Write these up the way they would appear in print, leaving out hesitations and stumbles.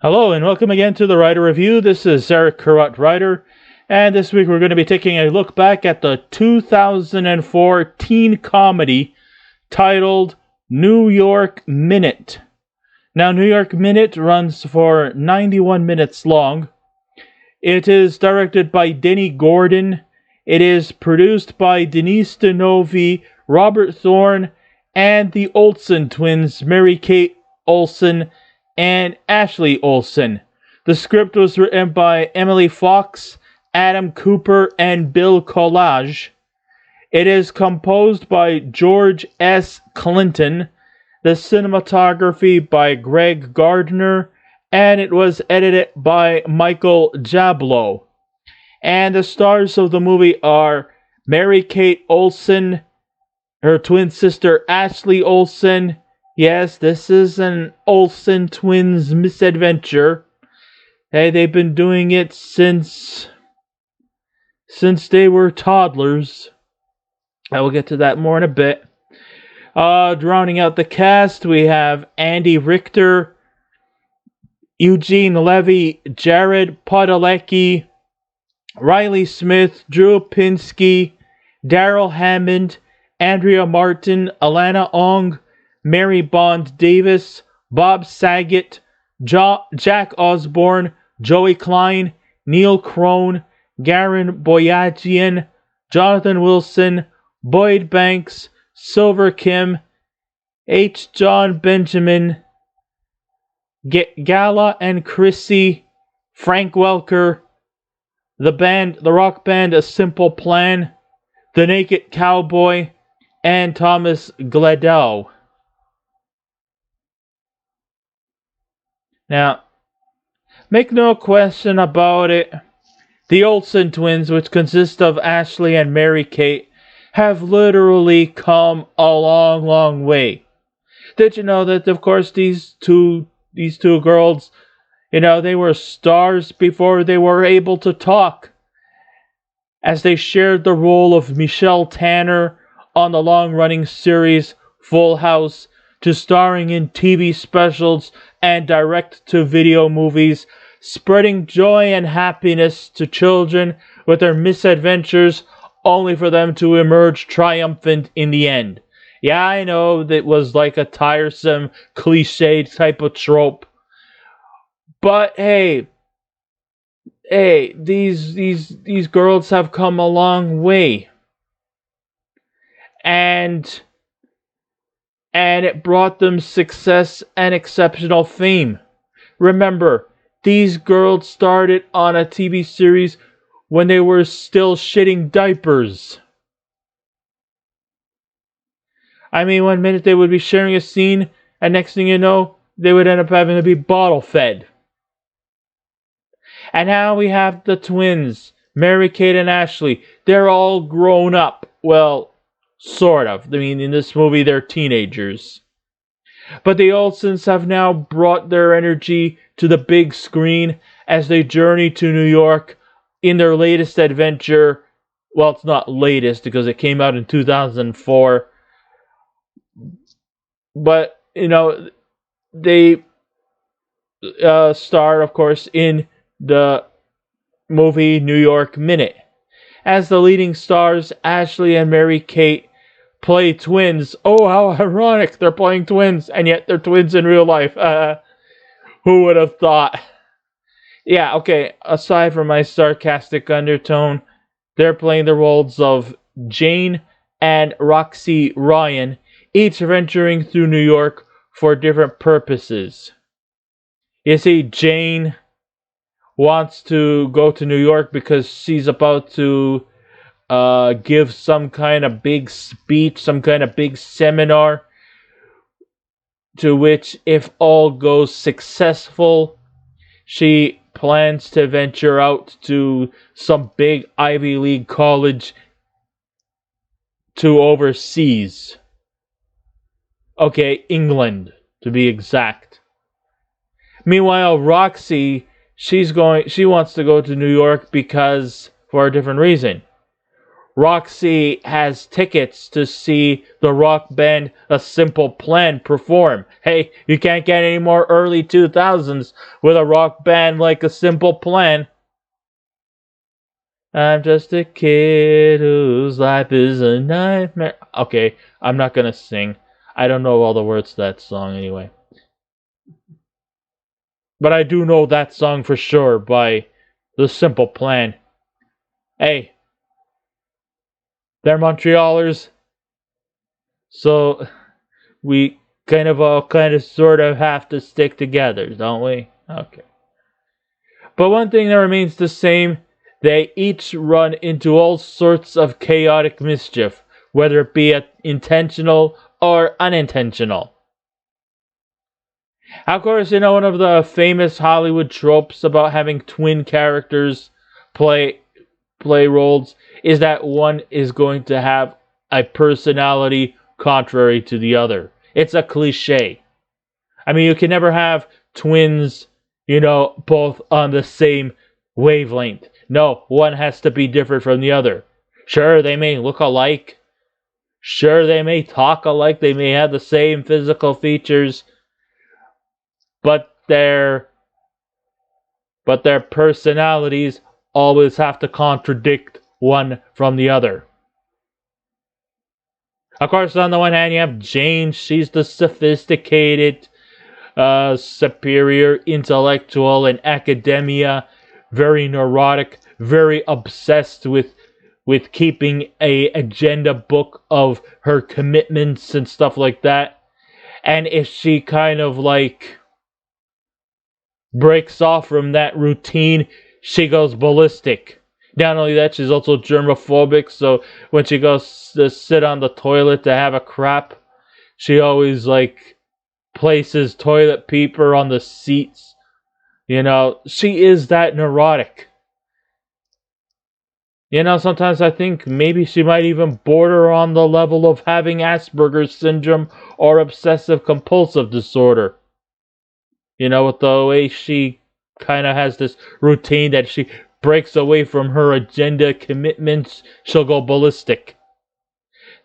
Hello and welcome again to the Writer Review. This is Eric Carrot Writer, and this week we're going to be taking a look back at the 2004 teen comedy titled New York Minute. Now, New York Minute runs for 91 minutes long. It is directed by Dennie Gordon. It is produced by Denise DeNovi, Robert Thorne, and the Olsen twins, Mary-Kate Olsen and Ashley Olsen. The script was written by Emily Fox, Adam Cooper, and Bill Collage. It is composed by George S. Clinton, the cinematography by Greg Gardner, and it was edited by Michael Jablow. And the stars of the movie are Mary-Kate Olsen, her twin sister Ashley Olsen. Yes, this is an Olsen twins misadventure. Hey, they've been doing it since they were toddlers. I will get to that more in a bit. Rounding out the cast, we have Andy Richter, Eugene, Levy, Jared Padalecki, Riley Smith, Drew Pinsky, Darrell Hammond, Andrea Martin, Alannah Ong, Mary Bond Davis, Bob Sagat, Jack Osbourne, Joey Klein, Neil Crone, Garen Boyajian, Jonathan Wilson, Boyd Banks, Silver Kim, H. John Benjamin, Gala and Krissy, Frank Welker, the rock band A Simple Plan, The Naked Cowboy, and Thomas Gleadow. Now, make no question about it, the Olsen twins, which consist of Ashley and Mary-Kate, have literally come a long, long way. Did you know that, of course, these two girls, they were stars before they were able to talk, as they shared the role of Michelle Tanner on the long-running series Full House, to starring in TV specials and direct-to-video movies, spreading joy and happiness to children with their misadventures, only for them to emerge triumphant in the end. Yeah, I know that was like a tiresome, cliche type of trope, but hey, these girls have come a long way, and it brought them success and exceptional fame. Remember, these girls started on a TV series when they were still shitting diapers. I mean, one minute they would be sharing a scene, and next thing you know, they would end up having to be bottle-fed. And now we have the twins, Mary-Kate and Ashley. They're all grown up. Well, sort of. I mean, in this movie, they're teenagers. But the Olsens have now brought their energy to the big screen as they journey to New York in their latest adventure. Well, it's not latest because it came out in 2004. But, they star, of course, in the movie New York Minute. As the leading stars, Ashley and Mary-Kate play twins. Oh, how ironic. They're playing twins, and yet they're twins in real life. Who would have thought? Yeah, okay, aside from my sarcastic undertone, they're playing the roles of Jane and Roxy Ryan, each venturing through New York for different purposes. You see, Jane wants to go to New York because she's about to give some kind of big speech, some kind of big seminar, to which, if all goes successful, she plans to venture out to some big Ivy League college to overseas. Okay, England, to be exact. Meanwhile, Roxy, she wants to go to New York because, for a different reason. Roxy has tickets to see the rock band A Simple Plan perform. Hey, you can't get any more early 2000s with a rock band like A Simple Plan. I'm just a kid whose life is a nightmare. Okay, I'm not gonna sing. I don't know all the words to that song anyway. But I do know that song for sure by The Simple Plan. Hey, they're Montrealers. So we kind of sort of have to stick together, don't we? Okay. But one thing that remains the same, they each run into all sorts of chaotic mischief, whether it be intentional or unintentional. Of course, one of the famous Hollywood tropes about having twin characters play roles is that one is going to have a personality contrary to the other. It's a cliche. I mean, you can never have twins, both on the same wavelength. No, one has to be different from the other. Sure, they may look alike. Sure, they may talk alike. They may have the same physical features. But their personalities always have to contradict one from the other. Of course, on the one hand, you have Jane. She's the sophisticated, superior intellectual in academia, very neurotic, very obsessed with keeping a agenda book of her commitments and stuff like that. And if she kind of breaks off from that routine, she goes ballistic. Not only that, she's also germophobic, so when she goes to sit on the toilet to have a crap, she always places toilet paper on the seats. She is that neurotic. Sometimes I think maybe she might even border on the level of having Asperger's syndrome or obsessive compulsive disorder. With the way she kind of has this routine that she breaks away from her agenda commitments, she'll go ballistic.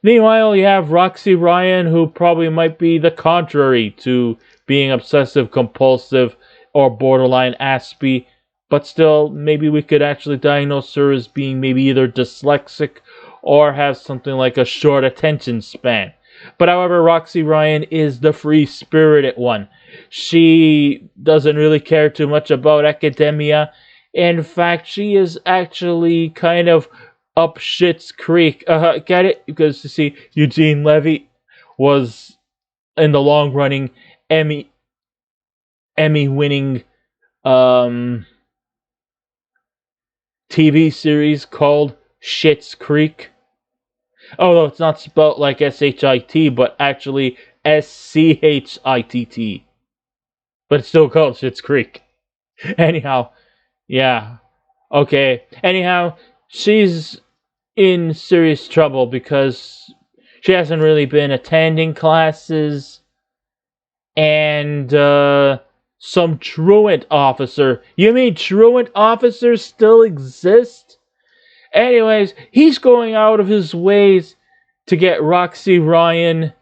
Meanwhile, you have Roxy Ryan, who probably might be the contrary to being obsessive compulsive or borderline Aspie, but still, maybe we could actually diagnose her as being maybe either dyslexic or have something like a short attention span. But however, Roxy Ryan is the free-spirited one. She doesn't really care too much about academia. In fact, she is actually kind of up Schitt's Creek. Get it? Because, you see, Eugene Levy was in the long-running Emmy-winning TV series called Schitt's Creek. Although it's not spelled like S-H-I-T, but actually S-C-H-I-T-T. But it's still called Schitt's Creek. Anyhow, yeah. Okay. Anyhow, she's in serious trouble because she hasn't really been attending classes. And some truant officer. You mean truant officers still exist? Anyways, he's going out of his ways to get Roxy Ryan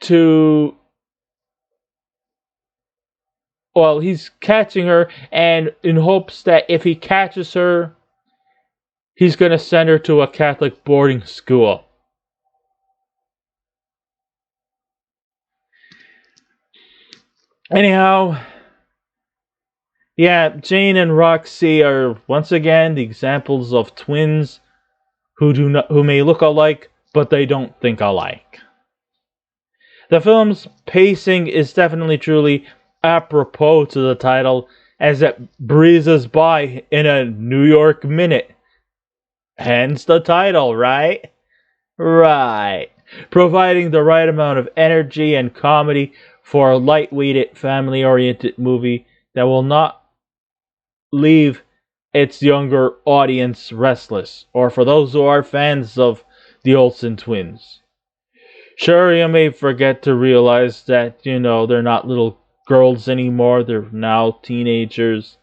to... Well, he's catching her, and in hopes that if he catches her, he's going to send her to a Catholic boarding school. Anyhow, yeah, Jane and Roxy are once again the examples of twins who may look alike, but they don't think alike. The film's pacing is definitely truly apropos to the title, as it breezes by in a New York minute. Hence the title, right? Right. Providing the right amount of energy and comedy for a light-weighted, family-oriented movie that will not leave its younger audience restless, or for those who are fans of the Olsen twins. Sure, you may forget to realize that, they're not little girls anymore, they're now teenagers.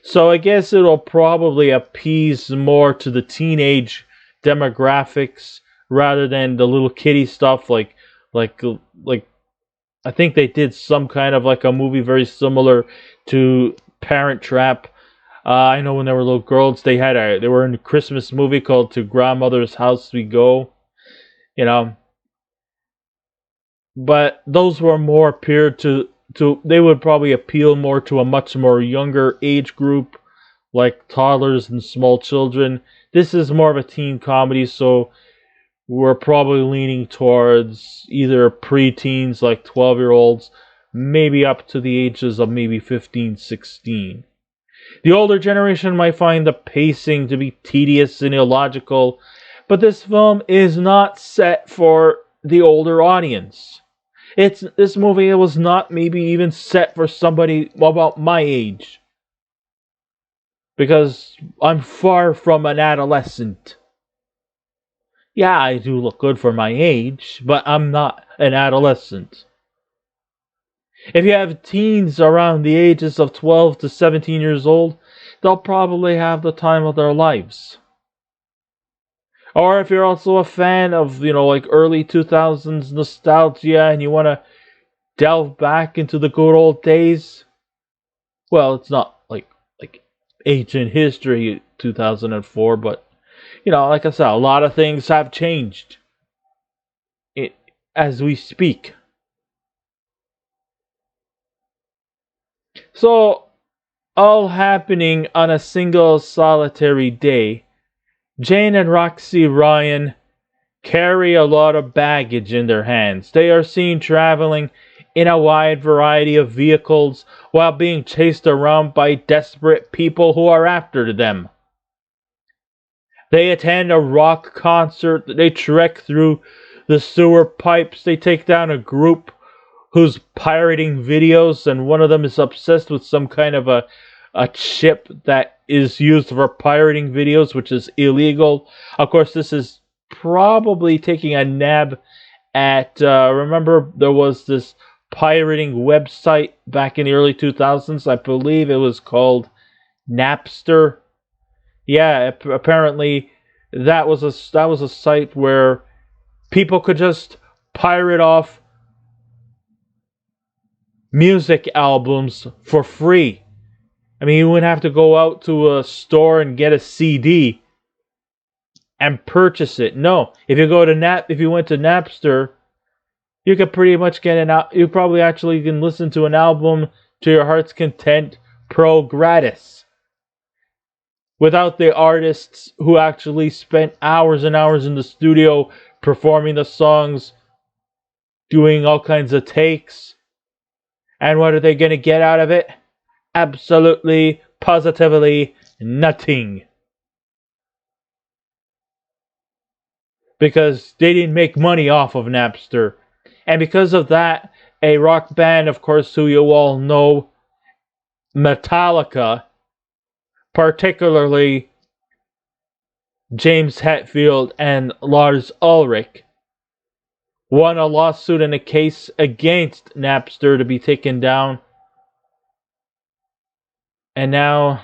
So I guess it'll probably appease more to the teenage demographics rather than the little kiddie stuff like like I think they did some kind of like a movie very similar to Parent Trap. I know when they were little girls, they were in a Christmas movie called To Grandmother's House We Go, you know. But those were more appeared to they would probably appeal more to a much more younger age group, like toddlers and small children. This is more of a teen comedy, so we're probably leaning towards either preteens, like 12-year-olds, maybe up to the ages of maybe 15, 16. The older generation might find the pacing to be tedious and illogical, but this film is not set for the older audience. This movie was not maybe even set for somebody about my age, because I'm far from an adolescent. Yeah, I do look good for my age, but I'm not an adolescent. If you have teens around the ages of 12 to 17 years old, they'll probably have the time of their lives. Or if you're also a fan of, like early 2000s nostalgia and you want to delve back into the good old days, well, it's not like ancient history 2004, but like I said, a lot of things have changed as we speak. So, all happening on a single solitary day, Jane and Roxy Ryan carry a lot of baggage in their hands. They are seen traveling in a wide variety of vehicles while being chased around by desperate people who are after them. They attend a rock concert, they trek through the sewer pipes, they take down a group who's pirating videos, and one of them is obsessed with some kind of a chip that is used for pirating videos, which is illegal. Of course, this is probably taking a nab at, remember there was this pirating website back in the early 2000s, I believe it was called Napster. Yeah, apparently that was a site where people could just pirate off music albums for free. I mean, you wouldn't have to go out to a store and get a CD and purchase it. No, if you went to Napster, you could pretty much you probably actually can listen to an album to your heart's content pro gratis, without the artists who actually spent hours and hours in the studio performing the songs, doing all kinds of takes. And what are they going to get out of it? Absolutely, positively nothing. Because they didn't make money off of Napster. And because of that, a rock band, of course, who you all know, Metallica, particularly James Hetfield and Lars Ulrich, won a lawsuit in a case against Napster to be taken down. And now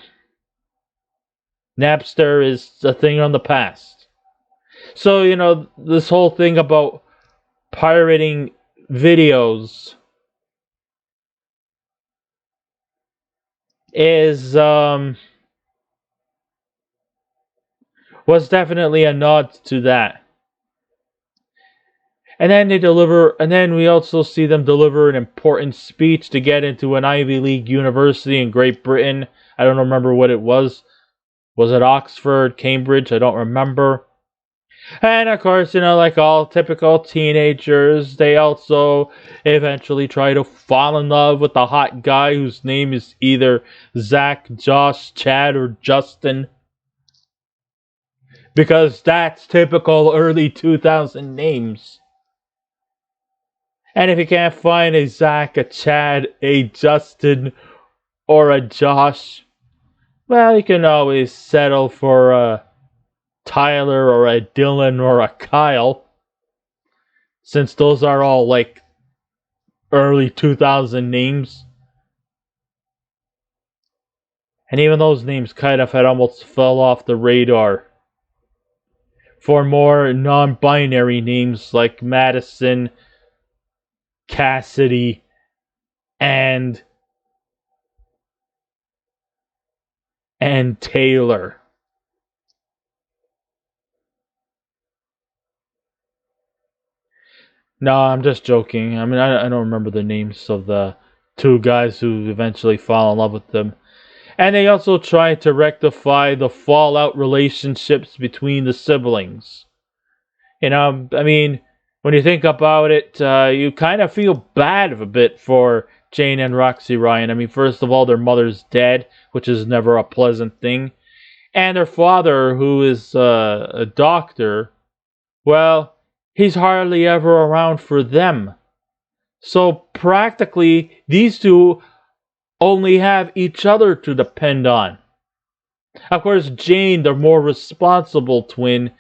Napster is a thing on the past. So, this whole thing about pirating videos was definitely a nod to that. And then we also see them deliver an important speech to get into an Ivy League university in Great Britain. I don't remember what it was. Was it Oxford, Cambridge? I don't remember. And of course, like all typical teenagers, they also eventually try to fall in love with the hot guy whose name is either Zach, Josh, Chad, or Justin. Because that's typical early 2000 names. And if you can't find a Zach, a Chad, a Justin, or a Josh, well, you can always settle for a Tyler or a Dylan or a Kyle, since those are all like early 2000 names. And even those names kind of had almost fell off the radar for more non-binary names like Madison, Cassidy, and Taylor. No, I'm just joking. I mean, I don't remember the names of the two guys who eventually fall in love with them. And they also try to rectify the fallout relationships between the siblings. You know, I mean, when you think about it, you kind of feel bad a bit for Jane and Roxy Ryan. I mean, first of all, their mother's dead, which is never a pleasant thing. And their father, who is a doctor, well, he's hardly ever around for them. So practically, these two only have each other to depend on. Of course, Jane, the more responsible twin,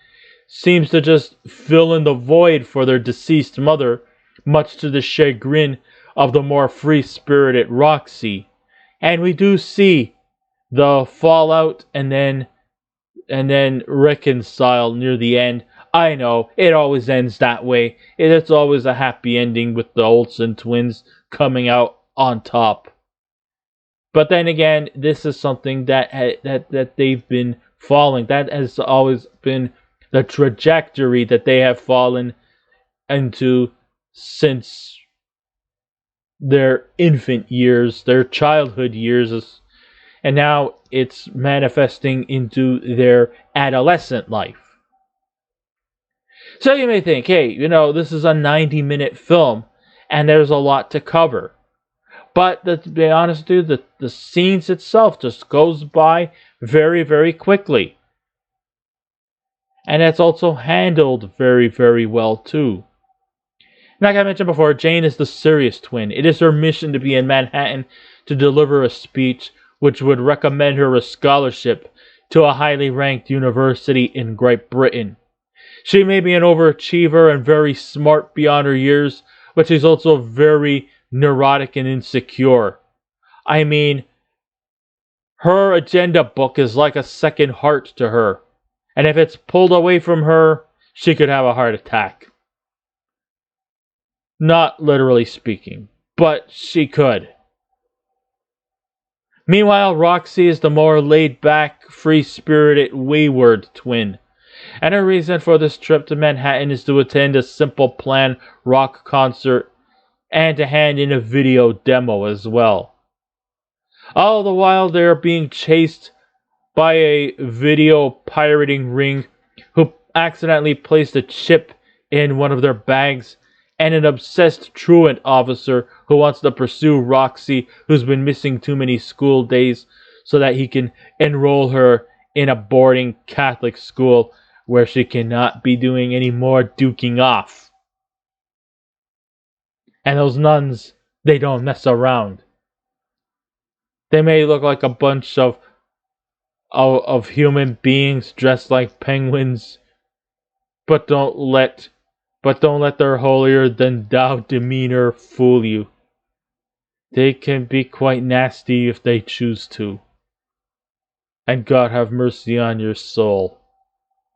seems to just fill in the void for their deceased mother, much to the chagrin of the more free-spirited Roxy. And we do see the fallout and then reconcile near the end. I know, it always ends that way. It's always a happy ending with the Olsen twins coming out on top. But then again, this is something that they've been following. That has always been the trajectory that they have fallen into since their infant years, their childhood years, and now it's manifesting into their adolescent life. So you may think, hey, you know, this is a 90-minute film, and there's a lot to cover. But to be honest with you, the scenes itself just goes by very, very quickly. And it's also handled very, very well, too. Like I mentioned before, Jane is the serious twin. It is her mission to be in Manhattan to deliver a speech which would recommend her a scholarship to a highly ranked university in Great Britain. She may be an overachiever and very smart beyond her years, but she's also very neurotic and insecure. I mean, her agenda book is like a second heart to her. And if it's pulled away from her, she could have a heart attack. Not literally speaking, but she could. Meanwhile, Roxy is the more laid-back, free-spirited, wayward twin. And her reason for this trip to Manhattan is to attend a Simple Plan rock concert and to hand in a video demo as well. All the while they are being chased by a video pirating ring who accidentally placed a chip in one of their bags, and an obsessed truant officer who wants to pursue Roxy, who's been missing too many school days, so that he can enroll her in a boarding Catholic school where she cannot be doing any more duking off. And those nuns, they don't mess around. They may look like a bunch of human beings dressed like penguins, but don't let their holier than thou demeanor fool you. They can be quite nasty if they choose to. And God have mercy on your soul.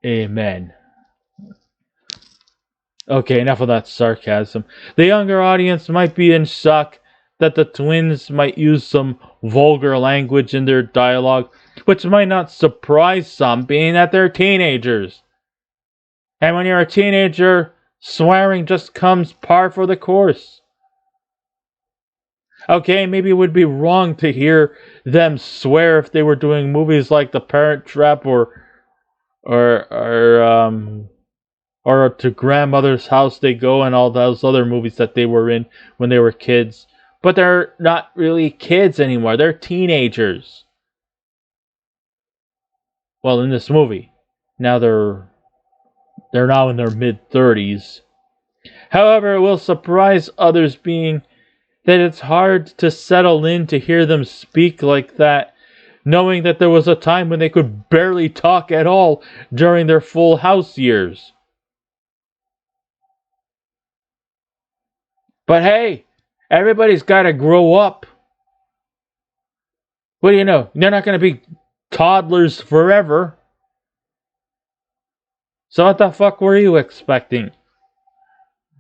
Amen. Okay, enough of that sarcasm. The younger audience might be in shock that the twins might use some vulgar language in their dialogue, which might not surprise some, being that they're teenagers. And when you're a teenager, swearing just comes par for the course. Okay, maybe it would be wrong to hear them swear if they were doing movies like The Parent Trap or To Grandmother's House They Go and all those other movies that they were in when they were kids. But they're not really kids anymore. They're teenagers. Well, in this movie. Now they're now in their mid-30s. However, it will surprise others, being that it's hard to settle in to hear them speak like that, knowing that there was a time when they could barely talk at all during their Full House years. But hey, everybody's got to grow up. What do you know? They're not going to be toddlers forever. So what the fuck were you expecting?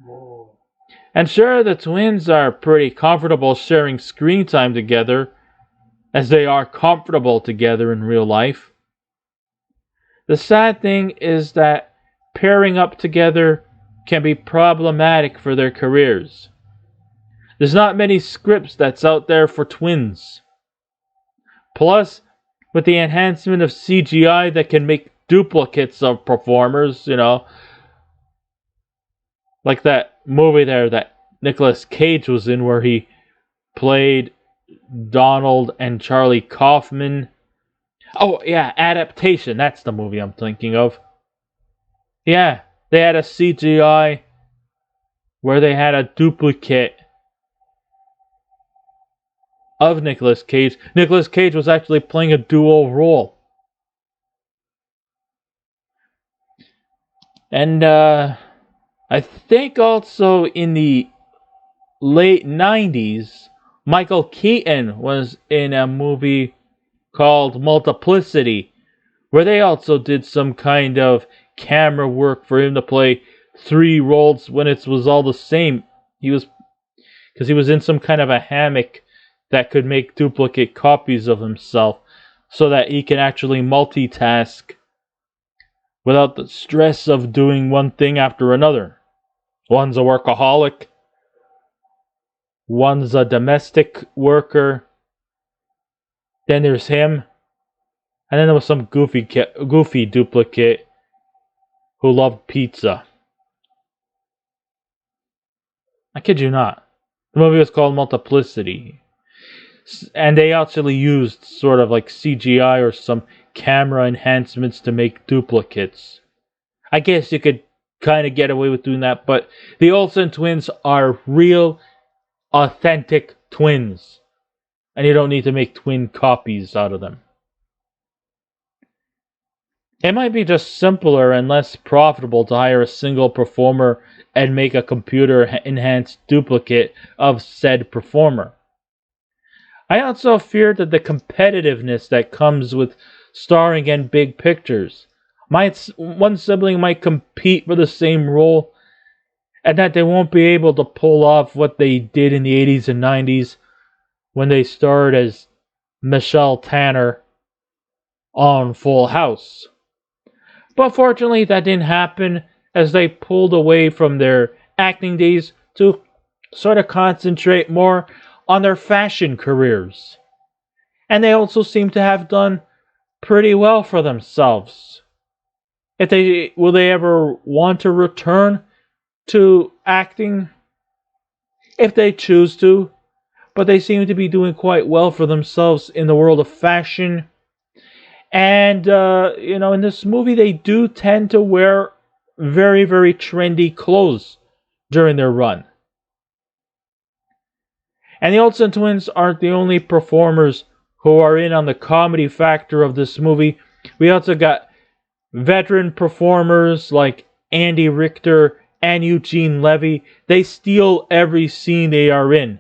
Whoa. And sure, the twins are pretty comfortable sharing screen time together, as they are comfortable together in real life. The sad thing is that pairing up together can be problematic for their careers. There's not many scripts that's out there for twins. Plus, with the enhancement of CGI that can make duplicates of performers, like that movie there that Nicolas Cage was in where he played Donald and Charlie Kaufman. Oh, yeah, Adaptation. That's the movie I'm thinking of. Yeah, they had a CGI where they had a duplicate of Nicolas Cage. Nicolas Cage was actually playing a dual role. And I think also in the late 90s, Michael Keaton was in a movie called Multiplicity, where they also did some kind of camera work for him to play 3 roles when it was all the same. Because he was in some kind of a hammock that could make duplicate copies of himself so that he can actually multitask without the stress of doing one thing after another. One's a workaholic, one's a domestic worker, then there's him, and then there was some goofy duplicate who loved pizza. I kid you not. The movie was called Multiplicity. And they actually used sort of like CGI or some camera enhancements to make duplicates. I guess you could kind of get away with doing that, but the Olsen twins are real, authentic twins. And you don't need to make twin copies out of them. It might be just simpler and less profitable to hire a single performer and make a computer-enhanced duplicate of said performer. I also fear that the competitiveness that comes with starring in big pictures. One sibling might compete for the same role, and that they won't be able to pull off what they did in the 80s and 90s when they starred as Michelle Tanner on Full House. But fortunately, that didn't happen, as they pulled away from their acting days to sort of concentrate more on their fashion careers. And they also seem to have done pretty well for themselves. Will they ever want to return to acting? If they choose to. But they seem to be doing quite well for themselves in the world of fashion. And, in this movie, they do tend to wear very, very trendy clothes during their run. And the Olsen twins aren't the only performers who are in on the comedy factor of this movie. We also got veteran performers like Andy Richter and Eugene Levy. They steal every scene they are in.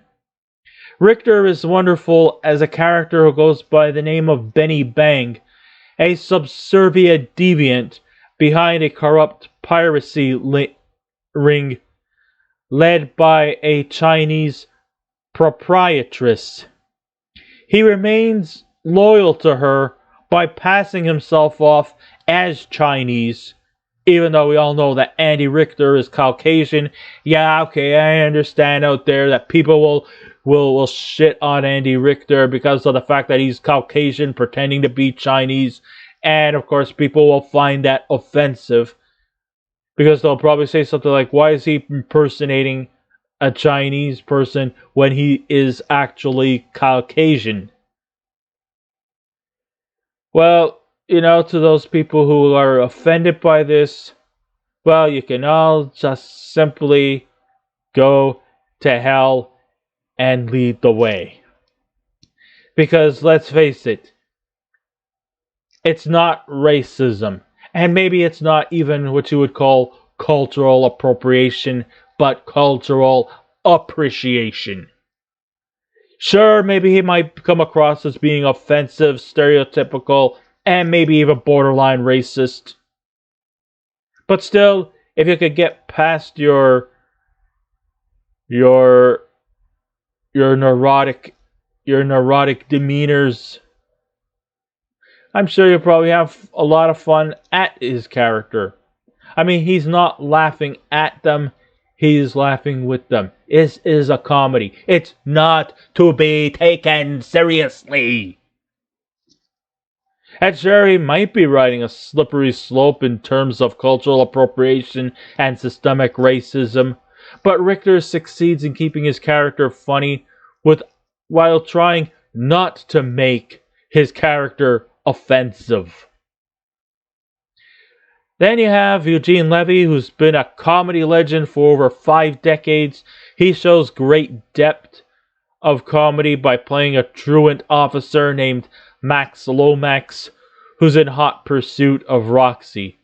Richter is wonderful as a character who goes by the name of Benny Bang, a subservient deviant behind a corrupt piracy ring led by a Chinese proprietress. He remains loyal to her by passing himself off as Chinese, even though we all know that Andy Richter is Caucasian. Yeah, okay, I understand out there that people will shit on Andy Richter because of the fact that he's Caucasian pretending to be Chinese, and of course people will find that offensive because they'll probably say something like, why is he impersonating a Chinese person when he is actually Caucasian? Well, to those people who are offended by this, well, you can all just simply go to hell and lead the way. Because let's face it, it's not racism. And maybe it's not even what you would call cultural appropriation, but cultural appreciation. Sure, maybe he might come across as being offensive, stereotypical, and maybe even borderline racist. But still, if you could get past your neurotic demeanors, I'm sure you'll probably have a lot of fun at his character. I mean, he's not laughing at them, he's laughing with them. This is a comedy. It's not to be taken seriously. And sure, he might be riding a slippery slope in terms of cultural appropriation and systemic racism, but Richter succeeds in keeping his character funny while trying not to make his character offensive. Then you have Eugene Levy, who's been a comedy legend for over 5 decades. He shows great depth of comedy by playing a truant officer named Max Lomax, who's in hot pursuit of Roxy.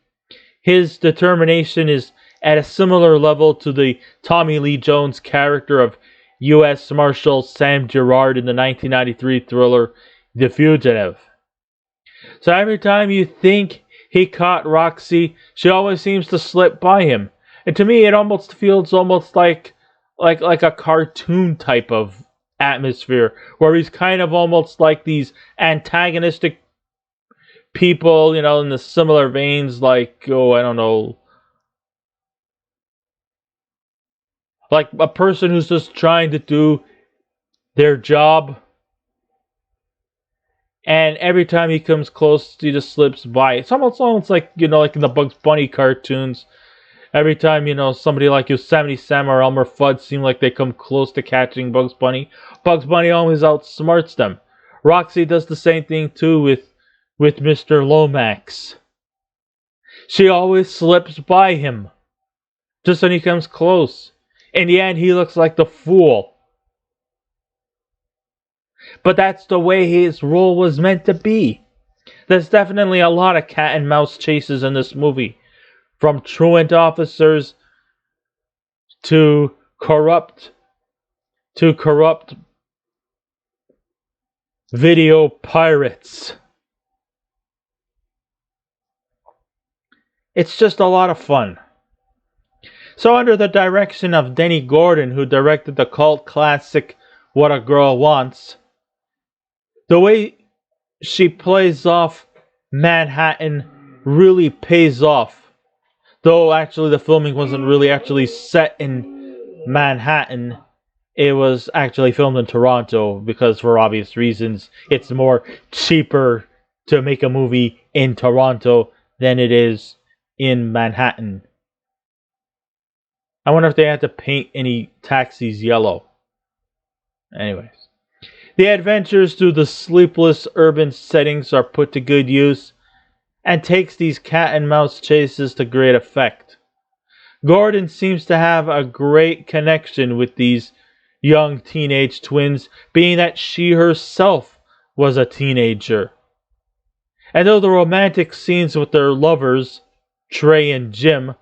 His determination is at a similar level to the Tommy Lee Jones character of U.S. Marshal Sam Gerard in the 1993 thriller The Fugitive. So every time you think he caught Roxy, she always seems to slip by him. And to me, it almost feels like a cartoon type of atmosphere, where he's kind of almost like these antagonistic people, in the similar veins, like, I don't know, like a person who's just trying to do their job, and every time he comes close, he just slips by. It's almost like, like in the Bugs Bunny cartoons. Every time, somebody like Yosemite Sam or Elmer Fudd seem like they come close to catching Bugs Bunny always outsmarts them. Roxy does the same thing too with Mr. Lomax. She always slips by him just when he comes close. In the end, he looks like the fool. But that's the way his role was meant to be. There's definitely a lot of cat and mouse chases in this movie. From truant officers to corrupt video pirates. It's just a lot of fun. So under the direction of Dennie Gordon, who directed the cult classic What a Girl Wants, the way she plays off Manhattan really pays off. Though actually the filming wasn't really actually set in Manhattan. It was actually filmed in Toronto because for obvious reasons it's more cheaper to make a movie in Toronto than it is in Manhattan. I wonder if they had to paint any taxis yellow. Anyways. The adventures through the sleepless urban settings are put to good use and takes these cat and mouse chases to great effect. Gordon seems to have a great connection with these young teenage twins, being that she herself was a teenager. And though the romantic scenes with their lovers, Trey and Jim,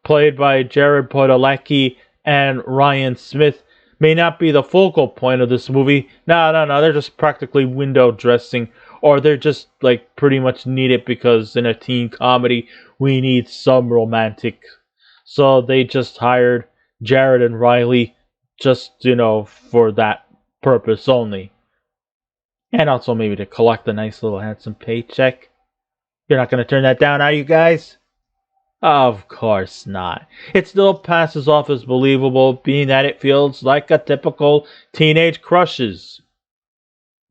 played by Jared Padalecki and Ryan Smith, may not be the focal point of this movie. No, they're just practically window dressing, or they're just pretty much need it because in a teen comedy we need some romantic. So they just hired Jared and Riley just, for that purpose only. And also maybe to collect a nice little handsome paycheck. You're not going to turn that down, are you guys? Of course not. It still passes off as believable, being that it feels like a typical teenage crushes.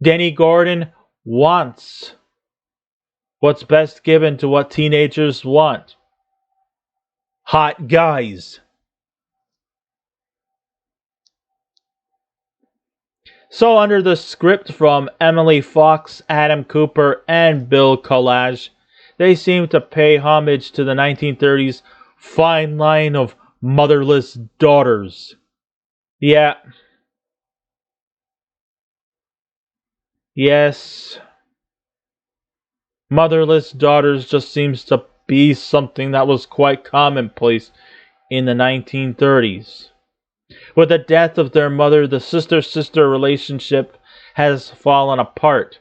Dennie Gordon wants what's best given to what teenagers want. Hot guys. So under the script from Emily Fox, Adam Cooper, and Bill Collage, they seem to pay homage to the 1930s fine line of motherless daughters. Yeah. Yes. Motherless daughters just seems to be something that was quite commonplace in the 1930s. With the death of their mother, the sister-sister relationship has fallen apart.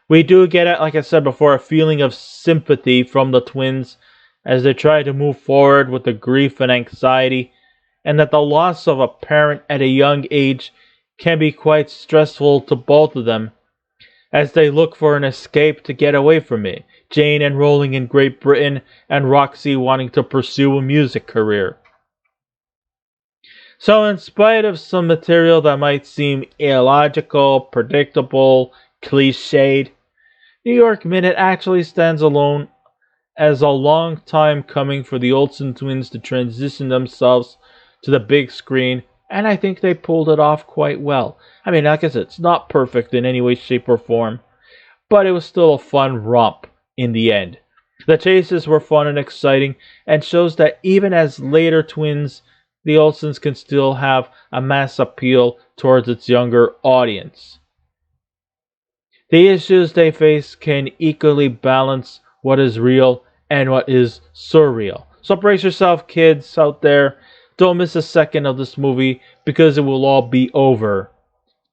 We do get, like I said before, a feeling of sympathy from the twins as they try to move forward with the grief and anxiety, and that the loss of a parent at a young age can be quite stressful to both of them as they look for an escape to get away from it. Jane enrolling in Great Britain and Roxy wanting to pursue a music career. So in spite of some material that might seem illogical, predictable, cliched, New York Minute actually stands alone as a long time coming for the Olsen twins to transition themselves to the big screen, and I think they pulled it off quite well. I mean, like I said, it's not perfect in any way, shape, or form, but it was still a fun romp in the end. The chases were fun and exciting, and shows that even as later twins, the Olsens can still have a mass appeal towards its younger audience. The issues they face can equally balance what is real and what is surreal. So brace yourself, kids out there. Don't miss a second of this movie because it will all be over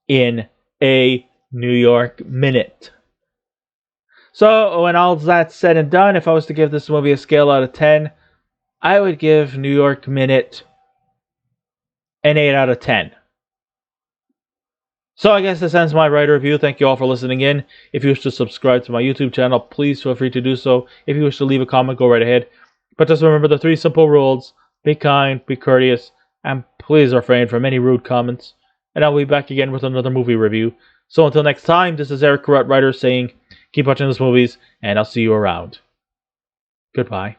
in a New York minute. So when all that's said and done, if I was to give this movie a scale out of 10, I would give New York Minute an 8 out of 10. So I guess this ends my writer review. Thank you all for listening in. If you wish to subscribe to my YouTube channel, please feel free to do so. If you wish to leave a comment, go right ahead. But just remember the 3 simple rules. Be kind, be courteous, and please refrain from any rude comments. And I'll be back again with another movie review. So until next time, this is Eric Corrupt Writer saying, keep watching those movies, and I'll see you around. Goodbye.